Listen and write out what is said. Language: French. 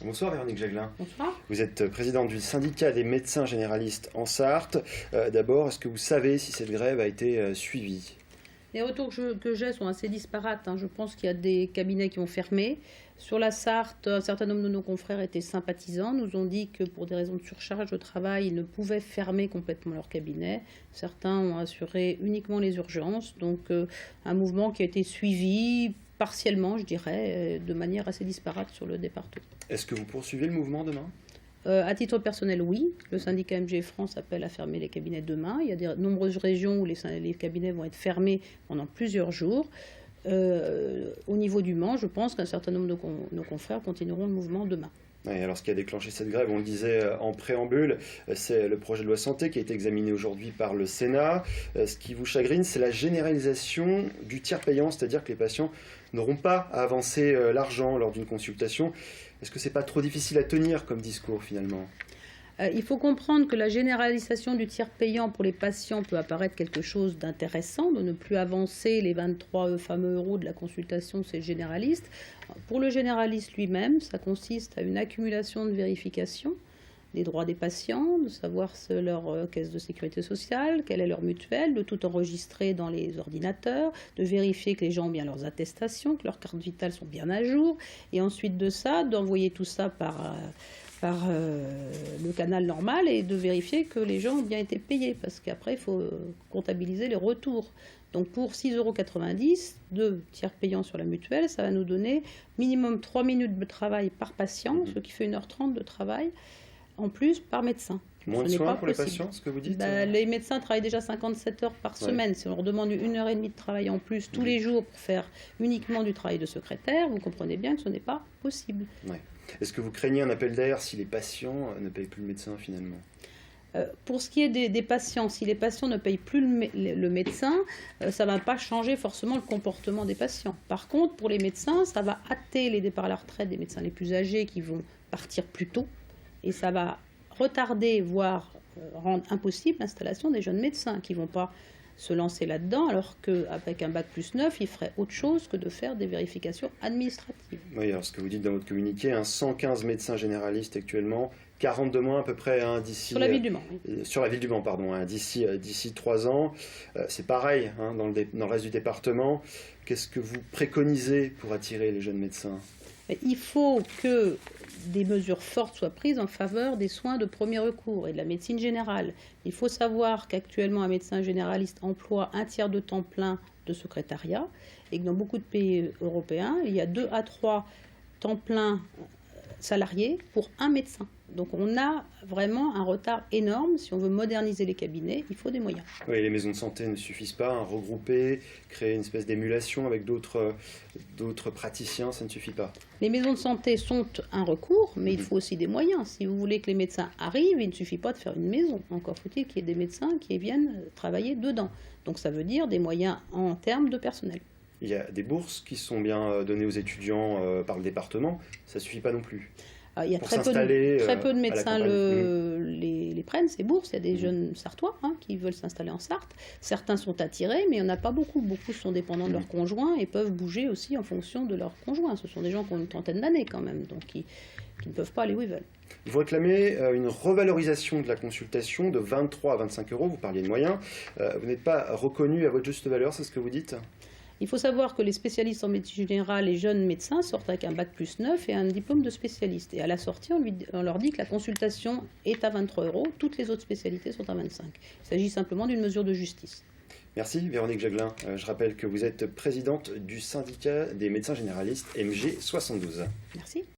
Bonsoir Véronique Jaglin. Bonsoir. Vous êtes présidente du syndicat des médecins généralistes en Sarthe. D'abord, est-ce que vous savez si cette grève a été suivie? Les retours que j'ai sont assez disparates. Je pense qu'il y a des cabinets qui ont fermé. Sur la Sarthe, un certain nombre de nos confrères étaient sympathisants, nous ont dit que pour des raisons de surcharge de travail, ils ne pouvaient fermer complètement leur cabinet. Certains ont assuré uniquement les urgences. Donc un mouvement qui a été suivi partiellement, je dirais, de manière assez disparate sur le département. Est-ce que vous poursuivez le mouvement demain? À titre personnel, oui. Le syndicat MG France appelle à fermer les cabinets demain. Il y a de nombreuses régions où les cabinets vont être fermés pendant plusieurs jours. Au niveau du Mans, je pense qu'un certain nombre de nos confrères continueront le mouvement demain. Oui, alors ce qui a déclenché cette grève, on le disait en préambule, c'est le projet de loi santé qui a été examiné aujourd'hui par le Sénat. Ce qui vous chagrine, c'est la généralisation du tiers payant, c'est-à-dire que les patients n'auront pas à avancer l'argent lors d'une consultation. Est-ce que c'est pas trop difficile à tenir comme discours finalement? Il faut comprendre que la généralisation du tiers payant pour les patients peut apparaître quelque chose d'intéressant, de ne plus avancer les 23 fameux euros de la consultation, c'est le généraliste. Pour le généraliste lui-même, ça consiste à une accumulation de vérifications des droits des patients, de savoir leur caisse de sécurité sociale, quelle est leur mutuelle, de tout enregistrer dans les ordinateurs, de vérifier que les gens ont bien leurs attestations, que leurs cartes vitales sont bien à jour, et ensuite de ça, d'envoyer tout ça par le canal normal et de vérifier que les gens ont bien été payés, parce qu'après, il faut comptabiliser les retours. Donc pour 6,90 € de tiers payant sur la mutuelle, ça va nous donner minimum 3 minutes de travail par patient, ce qui fait 1h30 de travail en plus par médecin. Moins de soins pour les patients, ce que vous dites? Les médecins travaillent déjà 57 heures par semaine. Si on leur demande 1h30 de travail en plus tous les jours pour faire uniquement du travail de secrétaire, vous comprenez bien que ce n'est pas possible. Ouais. Est-ce que vous craignez un appel d'air si les patients ne payent plus le médecin finalement? Pour ce qui est des patients, si les patients ne payent plus le médecin, ça ne va pas changer forcément le comportement des patients. Par contre, pour les médecins, ça va hâter les départs à la retraite des médecins les plus âgés qui vont partir plus tôt. Et ça va retarder, voire rendre impossible l'installation des jeunes médecins qui ne vont pas se lancer là-dedans, alors qu'avec un bac+9, ils feraient autre chose que de faire des vérifications administratives. Oui, alors ce que vous dites dans votre communiqué, 115 médecins généralistes actuellement, 40 de moins à peu près d'ici... Sur la ville du Mans. Oui. Sur la ville du Mans, pardon, d'ici 3 ans. C'est pareil dans le reste du département. Qu'est-ce que vous préconisez pour attirer les jeunes médecins? Il faut que des mesures fortes soient prises en faveur des soins de premier recours et de la médecine générale. Il faut savoir qu'actuellement, un médecin généraliste emploie un tiers de temps plein de secrétariat et que dans beaucoup de pays européens, il y a 2 à 3 temps plein salariés pour un médecin. Donc on a vraiment un retard énorme. Si on veut moderniser les cabinets, il faut des moyens. Oui, les maisons de santé ne suffisent pas. Regrouper, créer une espèce d'émulation avec d'autres praticiens, ça ne suffit pas. Les maisons de santé sont un recours, mais il faut aussi des moyens. Si vous voulez que les médecins arrivent, il ne suffit pas de faire une maison. Encore faut-il qu'il y ait des médecins qui viennent travailler dedans. Donc ça veut dire des moyens en termes de personnel. Il y a des bourses qui sont bien données aux étudiants par le département. Ça ne suffit pas non plus. Il y a très peu de médecins les prennent, ces bourses. Il y a des jeunes Sartois qui veulent s'installer en Sarthe. Certains sont attirés, mais il n'y en a pas beaucoup. Beaucoup sont dépendants de leur conjoint et peuvent bouger aussi en fonction de leur conjoint. Ce sont des gens qui ont une trentaine d'années quand même, donc qui ne peuvent pas aller où ils veulent. Vous réclamez une revalorisation de la consultation de 23 à 25 €. Vous parliez de moyens. Vous n'êtes pas reconnu à votre juste valeur, c'est ce que vous dites? Il faut savoir que les spécialistes en médecine générale, les jeunes médecins, sortent avec un bac+9 et un diplôme de spécialiste. Et à la sortie, on leur dit que la consultation est à 23 €, toutes les autres spécialités sont à 25 €. Il s'agit simplement d'une mesure de justice. Merci Véronique Jaglin. Je rappelle que vous êtes présidente du syndicat des médecins généralistes MG 72. Merci.